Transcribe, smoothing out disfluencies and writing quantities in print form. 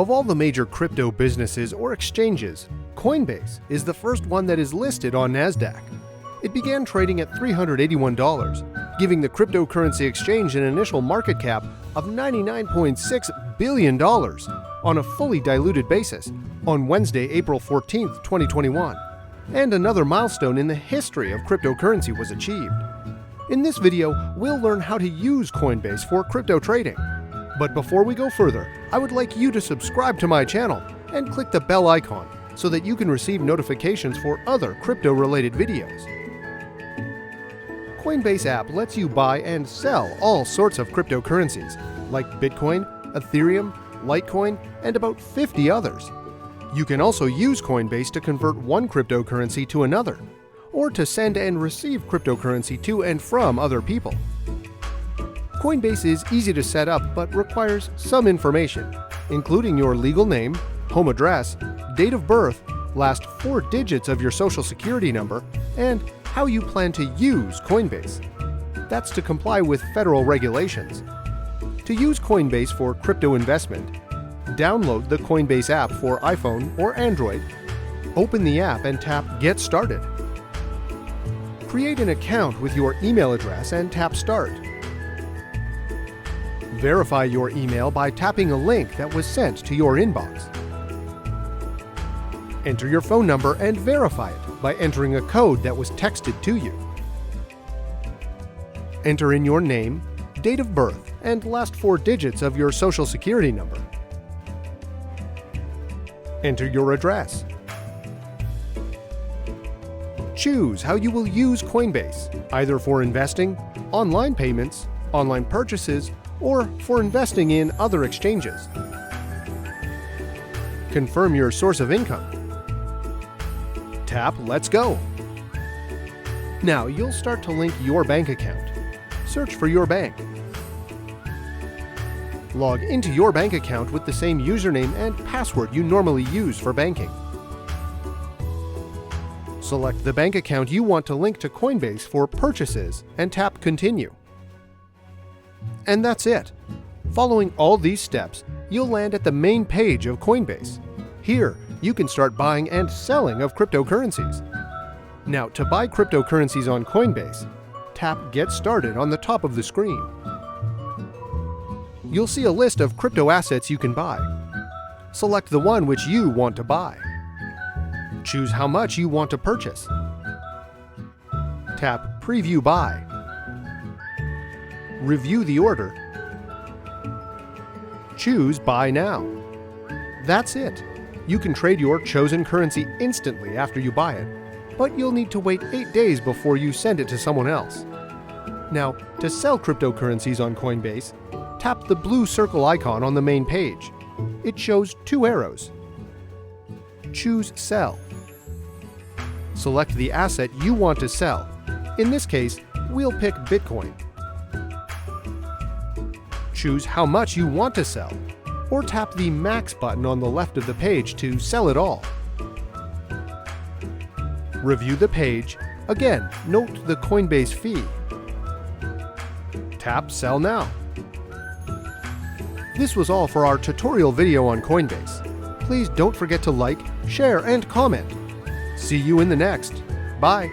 Of all the major crypto businesses or exchanges, Coinbase is the first one that is listed on NASDAQ. It began trading at $381, giving the cryptocurrency exchange an initial market cap of $99.6 billion on a fully diluted basis on Wednesday, April 14, 2021. And another milestone in the history of cryptocurrency was achieved. In this video, we'll learn how to use Coinbase for crypto trading. But before we go further, I would like you to subscribe to my channel and click the bell icon so that you can receive notifications for other crypto-related videos. Coinbase app lets you buy and sell all sorts of cryptocurrencies, like Bitcoin, Ethereum, Litecoin, and about 50 others. You can also use Coinbase to convert one cryptocurrency to another, or to send and receive cryptocurrency to and from other people. Coinbase is easy to set up but requires some information, including your legal name, home address, date of birth, last 4 digits of your social security number, and how you plan to use Coinbase. That's to comply with federal regulations. To use Coinbase for crypto investment, download the Coinbase app for iPhone or Android, open the app and tap Get Started. Create an account with your email address and tap Start. Verify your email by tapping a link that was sent to your inbox. Enter your phone number and verify it by entering a code that was texted to you. Enter in your name, date of birth, and last 4 digits of your social security number. Enter your address. Choose how you will use Coinbase, either for investing, online payments, online purchases, or for investing in other exchanges. Confirm your source of income. Tap Let's Go. Now you'll start to link your bank account. Search for your bank. Log into your bank account with the same username and password you normally use for banking. Select the bank account you want to link to Coinbase for purchases and tap Continue. And that's it. Following all these steps, you'll land at the main page of Coinbase. Here, you can start buying and selling of cryptocurrencies. Now, to buy cryptocurrencies on Coinbase, tap Get Started on the top of the screen. You'll see a list of crypto assets you can buy. Select the one which you want to buy. Choose how much you want to purchase. Tap Preview Buy. Review the order. Choose Buy Now. That's it. You can trade your chosen currency instantly after you buy it, but you'll need to wait 8 days before you send it to someone else. Now, to sell cryptocurrencies on Coinbase, tap the blue circle icon on the main page. It shows 2 arrows. Choose Sell. Select the asset you want to sell. In this case, we'll pick Bitcoin. Choose how much you want to sell, or tap the Max button on the left of the page to sell it all. Review the page. Again, note the Coinbase fee. Tap Sell Now. This was all for our tutorial video on Coinbase. Please don't forget to like, share, and comment. See you in the next. Bye.